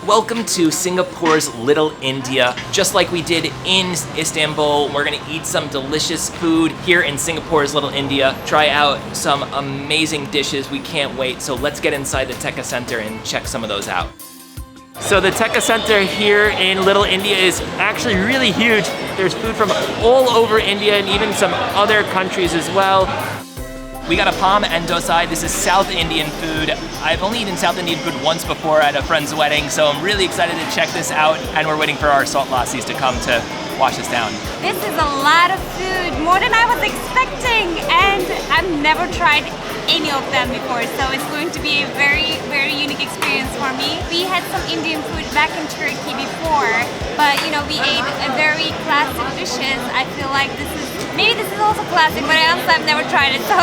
Welcome to Singapore's Little India. Just like we did in Istanbul, we're gonna eat some delicious food here in Singapore's Little India. Try out some amazing dishes. We can't wait. So let's get inside the Tekka Centre and check some of those out. So the Tekka Centre here in Little India is actually really huge. There's food from all over India and even some other countries as well. We got appam and dosai. This is South Indian food. I've only eaten South Indian food once before at a friend's wedding, so I'm really excited to check this out, and we're waiting for our salt lassis to come to wash us down. This is a lot of food, more than I was expecting, and I've never tried any of them before, so it's going to be a very, very unique experience for me. We had some Indian food back in Turkey before, but you know, we ate a very classic dishes. I feel like maybe this is also classic, but I also have never tried it, so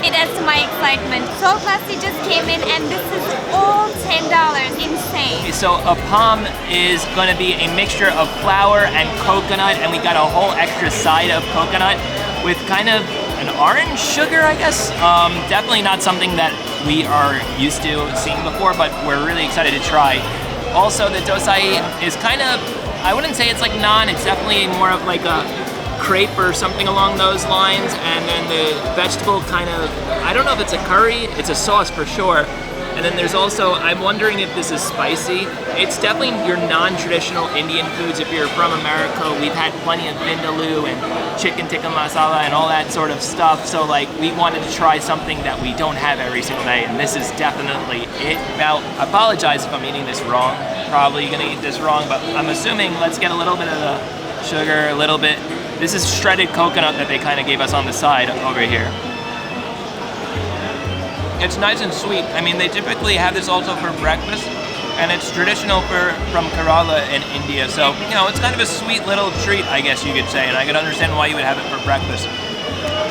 it adds to my excitement. Salt lassi just came in, and this is all $10. Insane. Okay, so appam is going to be a mixture of flour and coconut, and we got a whole extra side of coconut with kind of an orange sugar, I guess. Definitely not something that we are used to seeing before, but we're really excited to try. Also, the dosai is kind of, I wouldn't say it's like naan, it's definitely more of like a crepe or something along those lines, and then the vegetable kind of, I don't know if it's a curry, it's a sauce for sure. And then there's also, I'm wondering if this is spicy. It's definitely your non-traditional Indian foods. If you're from America, we've had plenty of vindaloo and chicken tikka masala and all that sort of stuff. So like, we wanted to try something that we don't have every single day, and this is definitely it. Now, I apologize if I'm eating this wrong. Probably gonna eat this wrong, but I'm assuming, let's get a little bit of the sugar, a little bit. This is shredded coconut that they kind of gave us on the side over here. It's nice and sweet. I mean, they typically have this also for breakfast, and it's traditional from Kerala in India. So, you know, it's kind of a sweet little treat, I guess you could say, and I could understand why you would have it for breakfast.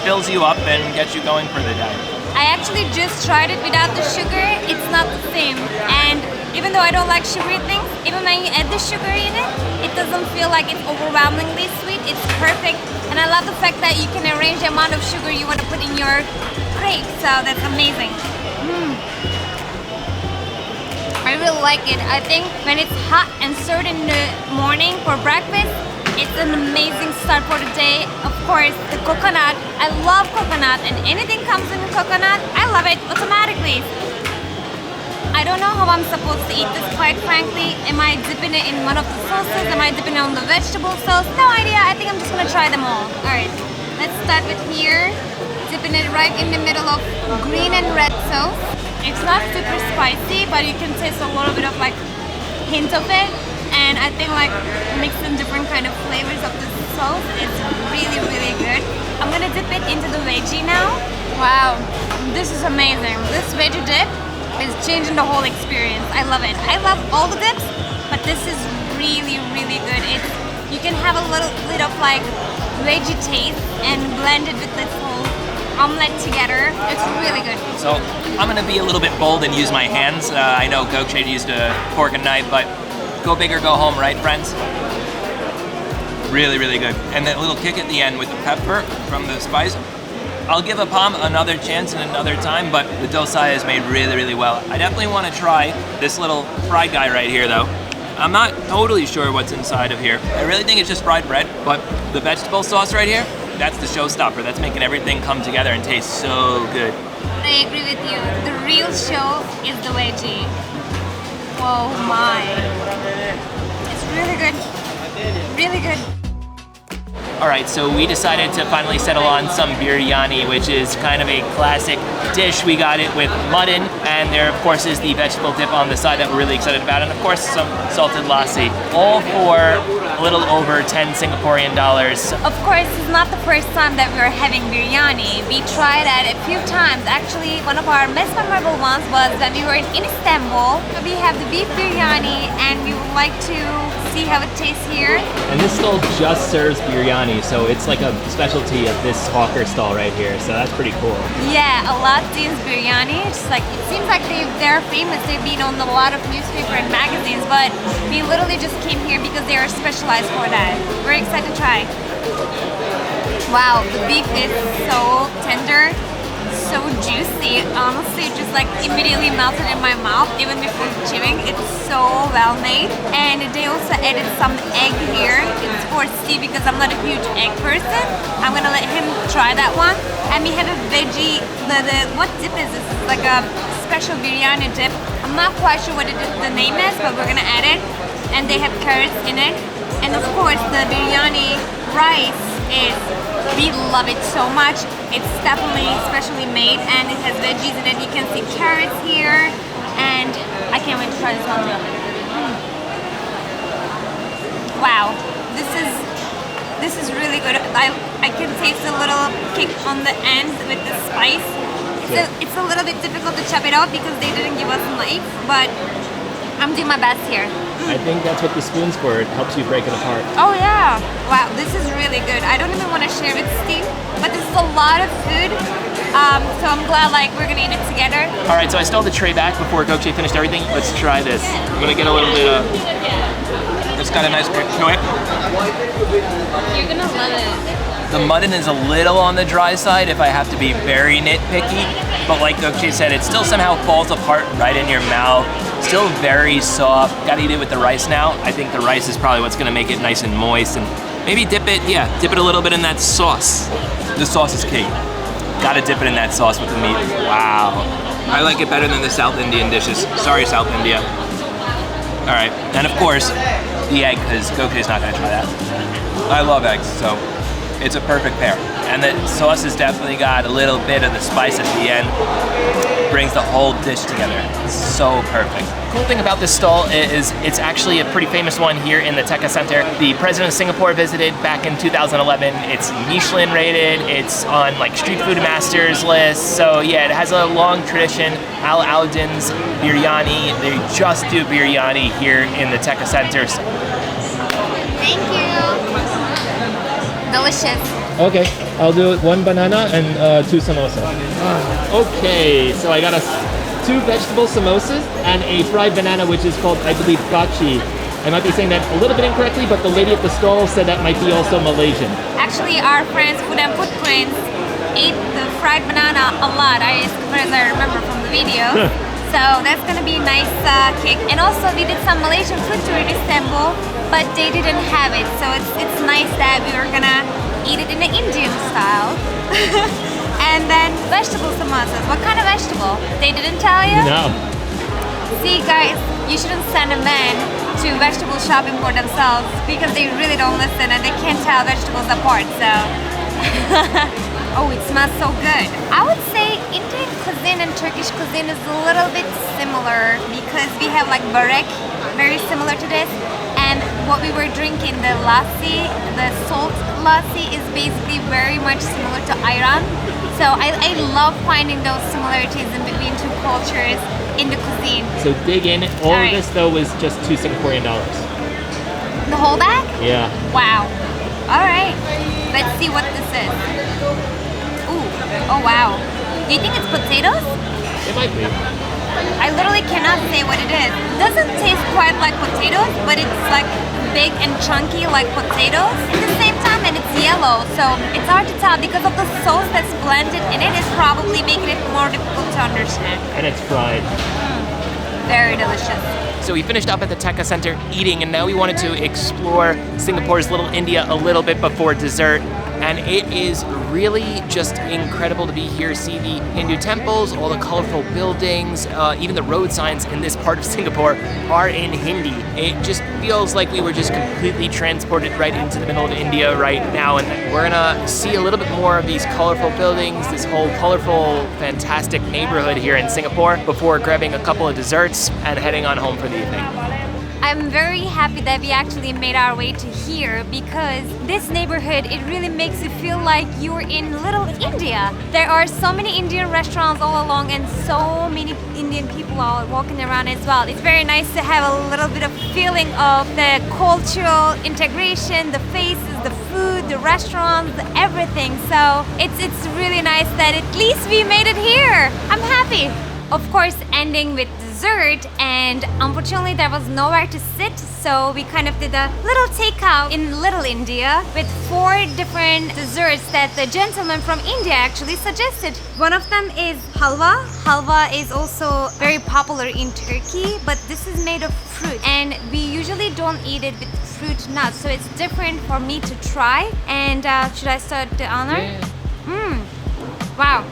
Fills you up and gets you going for the day. I actually just tried it without the sugar. It's not the same. And even though I don't like sugary things, even when you add the sugar in it, it doesn't feel like it's overwhelmingly sweet. It's perfect. And I love the fact that you can arrange the amount of sugar you want to put in your crepe. So that's amazing. I really like it. I think when it's hot and served in the morning for breakfast, it's an amazing start for the day. Of course, the coconut. I love coconut, and anything comes in coconut, I love it automatically. I don't know how I'm supposed to eat this, quite frankly. Am I dipping it in one of the sauces? Am I dipping it on the vegetable sauce? No idea. I think I'm just gonna try them all. Alright, let's start with here. Dipping it right in the middle of green and red sauce. It's not super spicy, but you can taste a little bit of like hint of it. And I think like mixing different kind of flavors of the sauce is really, really good. I'm gonna dip it into the veggie now. Wow, this is amazing. This veggie dip is changing the whole experience. I love it. I love all the dips, but this is really, really good. You can have a little bit of like veggie taste and blend it with this whole omelette together. It's really good. So I'm gonna be a little bit bold and use my hands. I know Gokshay used a fork and knife, but go big or go home, right, friends? Really, really good. And that little kick at the end with the pepper from the spice. I'll give appam another chance and another time, but the dosai is made really, really well. I definitely want to try this little fried guy right here, though. I'm not totally sure what's inside of here. I really think it's just fried bread, but the vegetable sauce right here, that's the showstopper. That's making everything come together and taste so good. I agree with you. The real show is the veggie. Oh my. It's really good. Really good. Alright, so we decided to finally settle on some biryani, which is kind of a classic dish. We got it with mutton, and there of course is the vegetable dip on the side that we're really excited about, and of course some salted lassi. All for a little over 10 Singaporean dollars. Of course, it's not the first time that we're having biryani. We tried that a few times. Actually, one of our most memorable ones was when we were in Istanbul. We have the beef biryani, and we would like to see how it tastes here. And this stall just serves biryani, so it's like a specialty of this hawker stall right here, so that's pretty cool. Yeah, a lot seems biryani. It's like, it seems like they're famous. They've been on a lot of newspaper and magazines, but we literally just came here because they are specialized for that. We're excited to try. Wow, the beef is so tender, so juicy. Honestly, it just like immediately melted in my mouth even before chewing. It's so well made. And they also added some egg here. It's for Steve because I'm not a huge egg person. I'm gonna let him try that one. And we have a veggie, what dip is this? It's like a special biryani dip. I'm not quite sure what the name is, but we're gonna add it. And they have carrots in it. And of course the biryani rice we love it so much. It's definitely specially made and it has veggies in it. You can see carrots here and I can't wait to try this one too. Wow, this is really good. I can taste a little kick on the end with the spice. It's a little bit difficult to chop it out because they didn't give us a knife, but I'm doing my best here. I think that's what the spoon's for. It helps you break it apart. Oh yeah. Wow, this is really good. I don't even want to share with Steve, but this is a lot of food. So I'm glad like we're gonna eat it together. All right, so I stole the tray back before Gokce finished everything. Let's try this. I'm gonna get a little bit of, it's got a nice grip to it. You're gonna love it. The mutton is a little on the dry side if I have to be very nitpicky, but like Gokce said, it still somehow falls apart right in your mouth. Still very soft. Gotta eat it with the rice now. I think the rice is probably what's gonna make it nice and moist, and maybe dip it a little bit in that sauce. The sauce is key. Gotta dip it in that sauce with the meat. Wow. I like it better than the South Indian dishes. Sorry, South India. All right, and of course, the egg, because Gokce's not gonna try that. I love eggs, so it's a perfect pair. And the sauce has definitely got a little bit of the spice at the end. Brings the whole dish together. It's so perfect. Cool thing about this stall is it's actually a pretty famous one here in the Tekka Centre. The president of Singapore visited back in 2011. It's Michelin rated. It's on like Street Food Masters list. So yeah, it has a long tradition. Al Alauddin's biryani. They just do biryani here in the Tekka Centre. Thank you. Delicious. Okay, I'll do 1 banana and 2 samosa. Okay, so I got 2 vegetable samosas and a fried banana, which is called, I believe, gachi. I might be saying that a little bit incorrectly, but the lady at the stall said that might be also Malaysian. Actually, our friends Food and Footprints ate the fried banana a lot, as far as I remember from the video. So that's gonna be a nice kick. And also we did some Malaysian food tour in Istanbul, but they didn't have it. So it's nice that we were gonna eat it in the Indian style. And then vegetable samosas. What kind of vegetable? They didn't tell you? No. See guys, you shouldn't send a man to vegetable shopping for themselves because they really don't listen and they can't tell vegetables apart, so. Oh, it smells so good. I would say Indian cuisine and Turkish cuisine is a little bit similar because we have like börek, very similar to this. And what we were drinking, the lassi, the salt lassi is basically very much similar to ayran. So I love finding those similarities in between two cultures in the cuisine. So dig in. All of this though was just $2 Singaporean. The whole bag? Yeah. Wow. All right. Let's see what this is. Ooh. Oh wow. Do you think it's potatoes? It might be. I literally cannot say what it is. It doesn't taste quite like potatoes, but it's like big and chunky like potatoes at the same time, and it's yellow, so it's hard to tell because of the sauce that's blended in it is probably making it more difficult to understand. And it's fried. Very delicious. So we finished up at the Tekka Centre eating, and now we wanted to explore Singapore's Little India a little bit before dessert. And it is really just incredible to be here, see the Hindu temples, all the colorful buildings, even the road signs in this part of Singapore are in Hindi. It just feels like we were just completely transported right into the middle of India right now, and we're gonna see a little bit more of these colorful buildings, this whole colorful, fantastic neighborhood here in Singapore before grabbing a couple of desserts and heading on home for the evening. I'm very happy that we actually made our way to here because this neighborhood, it really makes you feel like you're in Little India. There are so many Indian restaurants all along and so many Indian people are walking around as well. It's very nice to have a little bit of feeling of the cultural integration, the faces, the food, the restaurants, everything. So it's really nice that at least we made it here. I'm happy. Of course, ending with dessert. dessert, and unfortunately there was nowhere to sit, so we kind of did a little takeout in Little India with 4 different desserts that the gentleman from India actually suggested. One of them is halwa. Halwa is also very popular in Turkey, but this is made of fruit, and we usually don't eat it with fruit nuts, so it's different for me to try. And should I start the honor? Yeah. Wow,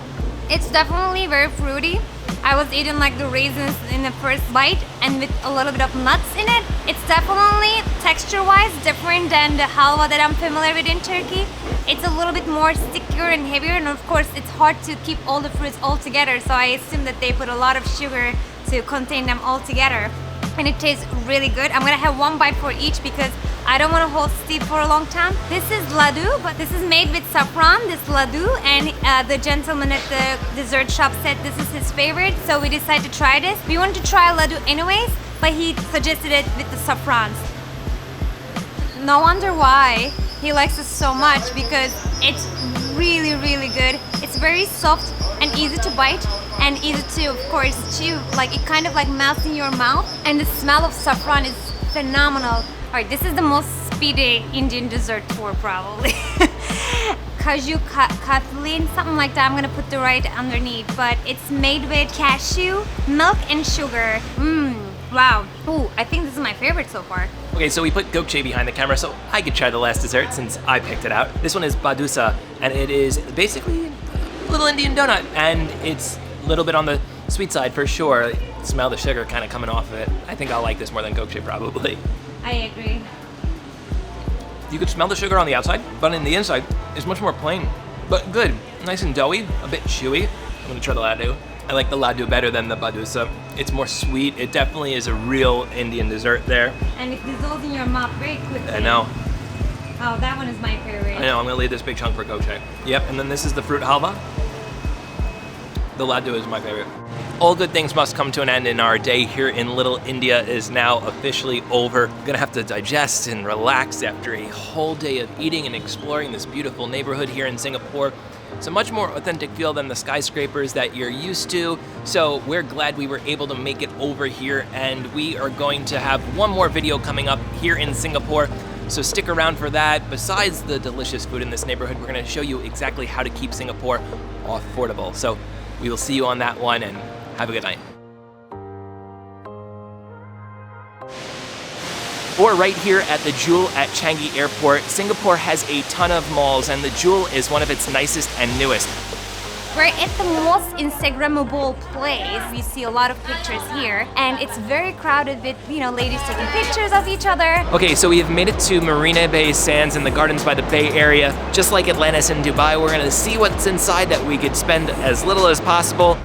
it's definitely very fruity. I was eating like the raisins in the first bite and with a little bit of nuts in it. It's definitely texture-wise different than the halwa that I'm familiar with in Turkey. It's a little bit more stickier and heavier, and of course it's hard to keep all the fruits all together, so I assume that they put a lot of sugar to contain them all together. And it tastes really good. I'm gonna have 1 bite for each because I don't want to hold still for a long time. This is laddu, but this is made with saffron, this laddu, and the gentleman at the dessert shop said this is his favorite, so we decided to try this. We wanted to try laddu anyways, but he suggested it with the saffrons. No wonder why he likes it so much, because it's really, really good. It's very soft and easy to bite and easy to, of course, chew. Like, it kind of like melts in your mouth, and the smell of saffron is phenomenal. Alright, this is the most speedy Indian dessert for probably. Kaju Kathleen, something like that. I'm gonna put the right underneath, but it's made with cashew, milk, and sugar. Wow. Ooh, I think this is my favorite so far. Okay, so we put gokche behind the camera so I could try the last dessert since I picked it out. This one is badusa, and it is basically a little Indian donut, and it's a little bit on the sweet side for sure. Smell the sugar kind of coming off of it. I think I'll like this more than gokche probably. I agree. You could smell the sugar on the outside, but in the inside, it's much more plain, but good. Nice and doughy, a bit chewy. I'm gonna try the laddu. I like the laddu better than the badusa. It's more sweet. It definitely is a real Indian dessert there. And it dissolves in your mouth very quickly. I know. Oh, that one is my favorite. I know, I'm gonna leave this big chunk for gokche. Yep, and then this is the fruit halva. The laddu is my favorite. All good things must come to an end, and our day here in Little India is now officially over. I'm gonna have to digest and relax after a whole day of eating and exploring this beautiful neighborhood here in Singapore. It's a much more authentic feel than the skyscrapers that you're used to, so we're glad we were able to make it over here, and we are going to have one more video coming up here in Singapore, so stick around for that. Besides the delicious food in this neighborhood, we're gonna show you exactly how to keep Singapore affordable. So we will see you on that one, and have a good night. Or right here at the Jewel at Changi Airport, Singapore has a ton of malls, and the Jewel is one of its nicest and newest. We're at the most Instagrammable place. We see a lot of pictures here, and it's very crowded with, ladies taking pictures of each other. Okay, so we have made it to Marina Bay Sands and the Gardens by the Bay Area. Just like Atlantis and Dubai, we're gonna see what's inside that we could spend as little as possible.